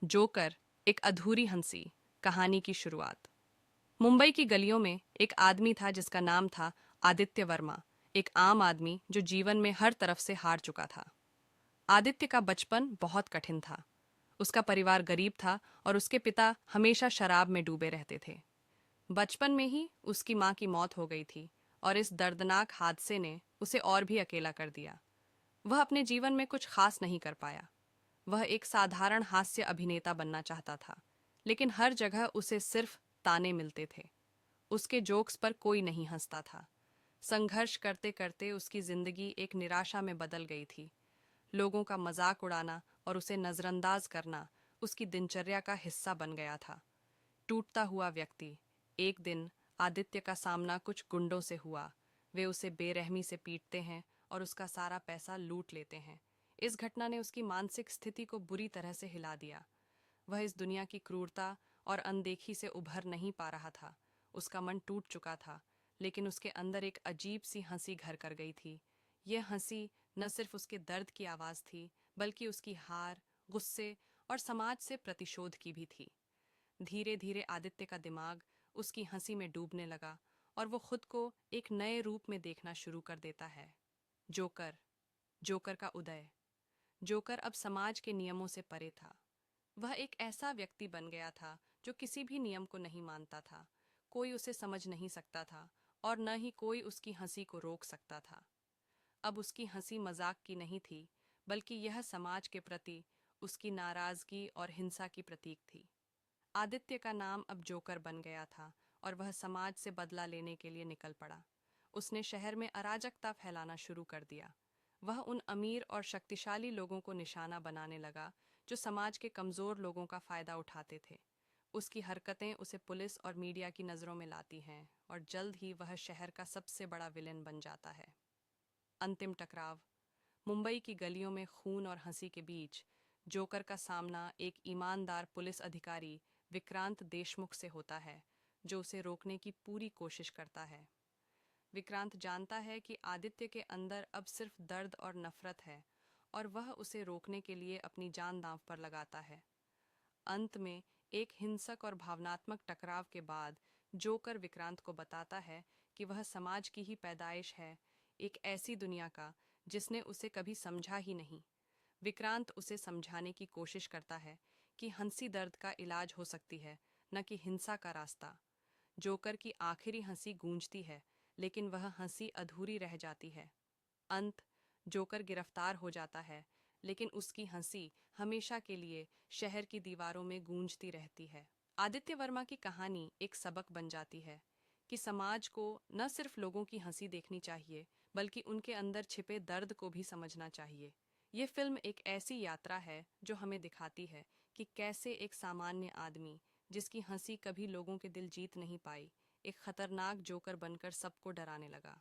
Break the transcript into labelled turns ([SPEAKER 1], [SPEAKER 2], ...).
[SPEAKER 1] Joker एक अधूरी हंसी कहानी की शुरुआत। मुंबई की गलियों में एक आदमी था जिसका नाम था आदित्य वर्मा। एक आम आदमी जो जीवन में हर तरफ से हार चुका था। आदित्य का बचपन बहुत कठिन था। उसका परिवार गरीब था और उसके पिता हमेशा शराब में डूबे रहते थे। बचपन में ही उसकी मां की मौत हो गई थी और इस दर्दनाक हादसे ने उसे और भी अकेला कर दिया। वह अपने जीवन में कुछ खास नहीं कर पाया। वह एक साधारण हास्य अभिनेता बनना चाहता था, लेकिन हर जगह उसे सिर्फ ताने मिलते थे। उसके जोक्स पर कोई नहीं हंसता था। संघर्ष करते करते उसकी जिंदगी एक निराशा में बदल गई थी। लोगों का मजाक उड़ाना और उसे नजरअंदाज करना उसकी दिनचर्या का हिस्सा बन गया था। टूटता हुआ व्यक्ति। एक दिन आदित्य का सामना कुछ गुंडों से हुआ। वे उसे बेरहमी से पीटते हैं और उसका सारा पैसा लूट लेते हैं। इस घटना ने उसकी मानसिक स्थिति को बुरी तरह से हिला दिया। वह इस दुनिया की क्रूरता और अनदेखी से उभर नहीं पा रहा था। उसका मन टूट चुका था, लेकिन उसके अंदर एक अजीब सी हंसी घर कर गई थी। यह हंसी न सिर्फ उसके दर्द की आवाज थी, बल्कि उसकी हार, गुस्से और समाज से प्रतिशोध की भी थी। धीरे धीरे आदित्य का दिमाग उसकी हंसी में डूबने लगा और वो खुद को एक नए रूप में देखना शुरू कर देता है। जोकर। जोकर का उदय। जोकर अब समाज के नियमों से परे था। वह एक ऐसा व्यक्ति बन गया था जो किसी भी नियम को नहीं मानता था। कोई उसे समझ नहीं सकता था और न ही कोई उसकी हंसी को रोक सकता था। अब उसकी हंसी मजाक की नहीं थी, बल्कि यह समाज के प्रति उसकी नाराजगी और हिंसा की प्रतीक थी। आदित्य का नाम अब जोकर बन गया था और वह समाज से बदला लेने के लिए निकल पड़ा। उसने शहर में अराजकता फैलाना शुरू कर दिया। वह उन अमीर और शक्तिशाली लोगों को निशाना बनाने लगा जो समाज के कमजोर लोगों का फायदा उठाते थे। उसकी हरकतें उसे पुलिस और मीडिया की नजरों में लाती हैं और जल्द ही वह शहर का सबसे बड़ा विलेन बन जाता है। अंतिम टकराव। मुंबई की गलियों में खून और हंसी के बीच जोकर का सामना एक ईमानदार पुलिस अधिकारी विक्रांत देशमुख से होता है, जो उसे रोकने की पूरी कोशिश करता है। विक्रांत जानता है कि आदित्य के अंदर अब सिर्फ दर्द और नफरत है और वह उसे रोकने के लिए अपनी जान दांव पर लगाता है। अंत में एक हिंसक और भावनात्मक टकराव के बाद जोकर विक्रांत को बताता है कि वह समाज की ही पैदाइश है, एक ऐसी दुनिया का जिसने उसे कभी समझा ही नहीं। विक्रांत उसे समझाने की कोशिश करता है कि हंसी दर्द का इलाज हो सकती है, न कि हिंसा का रास्ता। जोकर की आखिरी हंसी गूंजती है, लेकिन वह हंसी अधूरी रह जाती है। अंत। जोकर गिरफ्तार हो जाता है, लेकिन उसकी हंसी हमेशा के लिए शहर की दीवारों में गूंजती रहती है। आदित्य वर्मा की कहानी एक सबक बन जाती है कि समाज को न सिर्फ लोगों की हंसी देखनी चाहिए, बल्कि उनके अंदर छिपे दर्द को भी समझना चाहिए। ये फिल्म एक ऐसी यात्रा है जो हमें दिखाती है कि कैसे एक सामान्य आदमी, जिसकी हंसी कभी लोगों के दिल जीत नहीं पाई, एक खतरनाक जोकर बनकर सबको डराने लगा।